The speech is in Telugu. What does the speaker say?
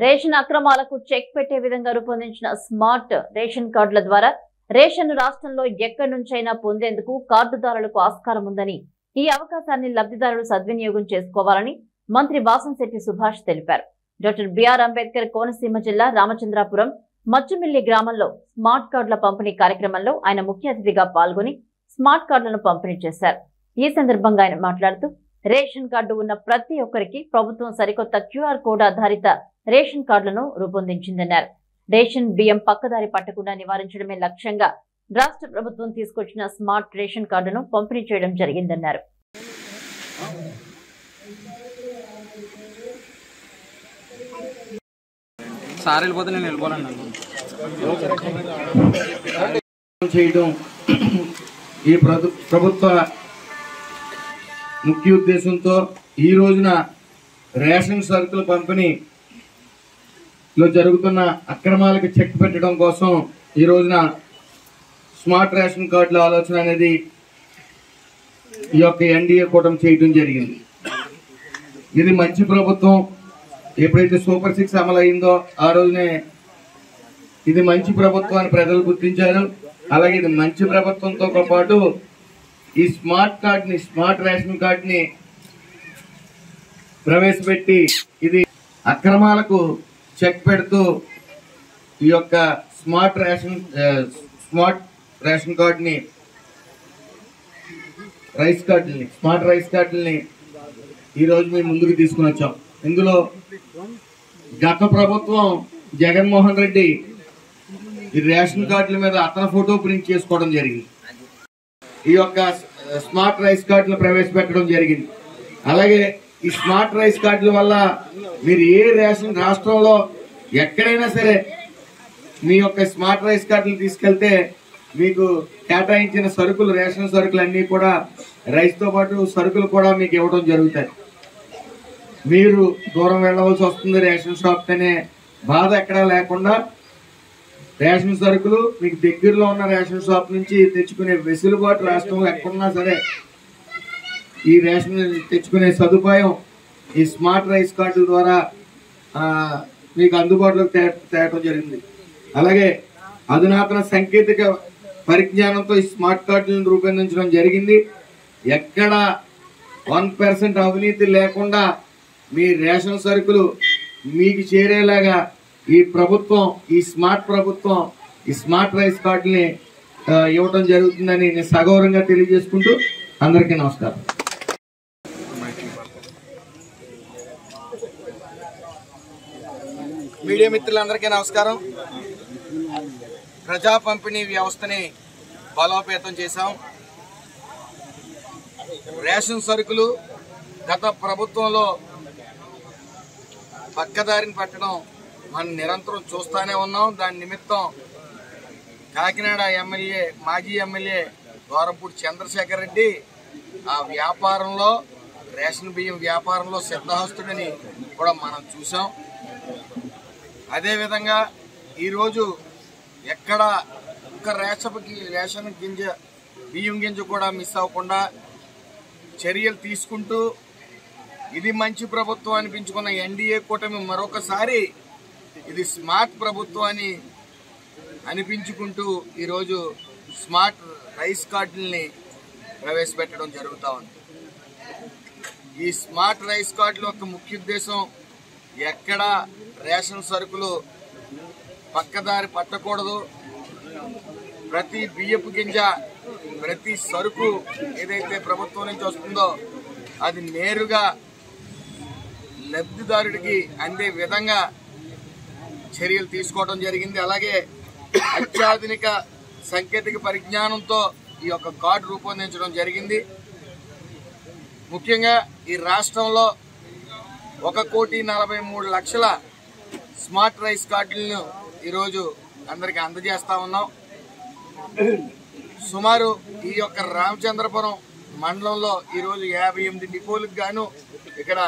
రేషన్ అక్రమాలకు చెక్ పెట్టే విధంగా రూపొందించిన స్మార్ట్ రేషన్ కార్డుల ద్వారా రేషన్ రాష్ట్రంలో ఎక్కడి నుంచైనా పొందేందుకు కార్డుదారులకు ఆస్కారం ఉందని, ఈ అవకాశాన్ని లబ్ధిదారులు సద్వినియోగం చేసుకోవాలని మంత్రి వాసంశెట్టి సుభాష్ తెలిపారు. డాక్టర్ బిఆర్ అంబేద్కర్ కోనసీమ జిల్లా రామచంద్రాపురం మచ్చుమిల్లి గ్రామంలో స్మార్ట్ కార్డుల పంపిణీ కార్యక్రమంలో ఆయన ముఖ్య అతిథిగా పాల్గొని స్మార్ట్ కార్డులను పంపిణీ చేశారు. ఈ సందర్భంగా ఆయన మాట్లాడుతూ, రేషన్ కార్డు ఉన్న ప్రతి ఒక్కరికి ప్రభుత్వం సరికొత్త క్యూఆర్ కోడ్ ఆధారిత రేషన్ కార్డులను రూపొందించిందన్నారు. రేషన్ బియ్యం పక్కదారి పట్టకుండా నివారించడమే లక్ష్యంగా రాష్ట్ర ప్రభుత్వం తీసుకొచ్చిన స్మార్ట్ రేషన్ కార్డును పంపిణీ చేయడం జరిగిందన్నారు. ఈ ప్రభుత్వ ముఖ్య ఉద్దేశంతో ఈ రోజున రేషన్ సరుకుల పంపిణీలో జరుగుతున్న అక్రమాలకు చెక్ పెట్టడం కోసం ఈ రోజున స్మార్ట్ రేషన్ కార్డుల ఆలోచన అనేది ఈ యొక్క ఎన్డీఏ కూటమి చేయడం జరిగింది. ఇది మంచి ప్రభుత్వం. ఎప్పుడైతే సూపర్ 6 అమలు అయిందో ఆ రోజునే ఇది మంచి ప్రభుత్వం అని ప్రజలు గుర్తించారు. అలాగే ఇది మంచి ప్రభుత్వంతో పాటు ఈ స్మార్ట్ రేషన్ కార్డుని ప్రవేశపెట్టి ఇది అక్రమాలకు చెక్ పెడుతూ ఈ యొక్క స్మార్ట్ రేషన్ కార్డుని స్మార్ట్ రైస్ కార్డుల్ని ఈ రోజు మేము ముందుకు తీసుకుని వచ్చాం. ఇందులో గత ప్రభుత్వం జగన్మోహన్ రెడ్డి ఈ రేషన్ కార్డుల మీద అతని ఫోటో ప్రింట్ చేసుకోవడం జరిగింది. ఈ యొక్క స్మార్ట్ రైస్ కార్డులు ప్రవేశపెట్టడం జరిగింది. అలాగే ఈ స్మార్ట్ రైస్ కార్డుల వల్ల మీరు ఏ రేషన్ రాష్ట్రంలో ఎక్కడైనా సరే మీ యొక్క స్మార్ట్ రైస్ కార్డులు తీసుకెళ్తే మీకు కేటాయించిన సరుకులు, రేషన్ సరుకులు అన్ని కూడా రైస్ తో పాటు సరుకులు కూడా మీకు ఇవ్వడం జరుగుతాయి. మీరు దూరం వెళ్ళవలసి వస్తుంది రేషన్ షాప్ అనే బాధ ఎక్కడా లేకుండా రేషన్ సరుకులు మీకు దగ్గరలో ఉన్న రేషన్ షాప్ నుంచి తెచ్చుకునే వెసులుబాటు రాష్ట్రంలో ఎక్కడున్నా సరే ఈ రేషన్ తెచ్చుకునే సదుపాయం ఈ స్మార్ట్ రైస్ కార్డుల ద్వారా మీకు అందుబాటులోకి తేవడం జరిగింది. అలాగే అధునాతన సాంకేతిక పరిజ్ఞానంతో ఈ స్మార్ట్ కార్డులను రూపొందించడం జరిగింది. ఎక్కడ 1% అవినీతి లేకుండా మీ రేషన్ సరుకులు మీకు చేరేలాగా ఈ ప్రభుత్వం, ఈ స్మార్ట్ రైస్ కార్డుని ఇవ్వడం జరుగుతుందని నేను సగౌరవంగా తెలియజేసుకుంటూ అందరికీ నమస్కారం. మీడియా మిత్రులందరికీ నమస్కారం. ప్రజా పంపిణీ వ్యవస్థని బలోపేతం చేశాం. రేషన్ సరుకులు గత ప్రభుత్వంలో పక్కదారిని పెట్టడం మనం నిరంతరం చూస్తూనే ఉన్నాం. దాని నిమిత్తం కాకినాడ మాజీ ఎమ్మెల్యే దూరంపూడి చంద్రశేఖర్ రెడ్డి ఆ వ్యాపారంలో, రేషన్ బియ్యం వ్యాపారంలో సిద్ధహస్తుడని కూడా మనం చూసాం. అదేవిధంగా ఈరోజు ఎక్కడ ఒక్క రేషన్ బియ్యం గింజ కూడా మిస్ అవ్వకుండా చర్యలు తీసుకుంటూ ఇది మంచి ప్రభుత్వం అనిపించుకున్న ఎన్డీఏ కూటమి మరొకసారి ఇది స్మార్ట్ ప్రభుత్వాన్ని అనిపించుకుంటూ ఈరోజు స్మార్ట్ రైస్ కార్డుల్ని ప్రవేశపెట్టడం జరుగుతూ ఉంది. ఈ స్మార్ట్ రైస్ కార్డుల యొక్క ముఖ్య ఉద్దేశం ఎక్కడ రేషన్ సరుకులు పక్కదారి పట్టకూడదు. ప్రతి బియ్యపు గింజ, ప్రతి సరుకు ఏదైతే ప్రభుత్వం నుంచి వస్తుందో అది నేరుగా లబ్ధిదారుడికి అందే విధంగా చర్యలు తీసుకోవడం జరిగింది. అలాగే అత్యాధునిక సాంకేతిక పరిజ్ఞానంతో ఈ యొక్క కార్డు రూపొందించడం జరిగింది. ముఖ్యంగా ఈ రాష్ట్రంలో 1,43,00,000 స్మార్ట్ రైస్ కార్డులను ఈరోజు అందరికి అందజేస్తా ఉన్నాం. సుమారు ఈ యొక్క రామచంద్రపురం మండలంలో ఈరోజు 58 డిపోలకు గాను ఇక్కడ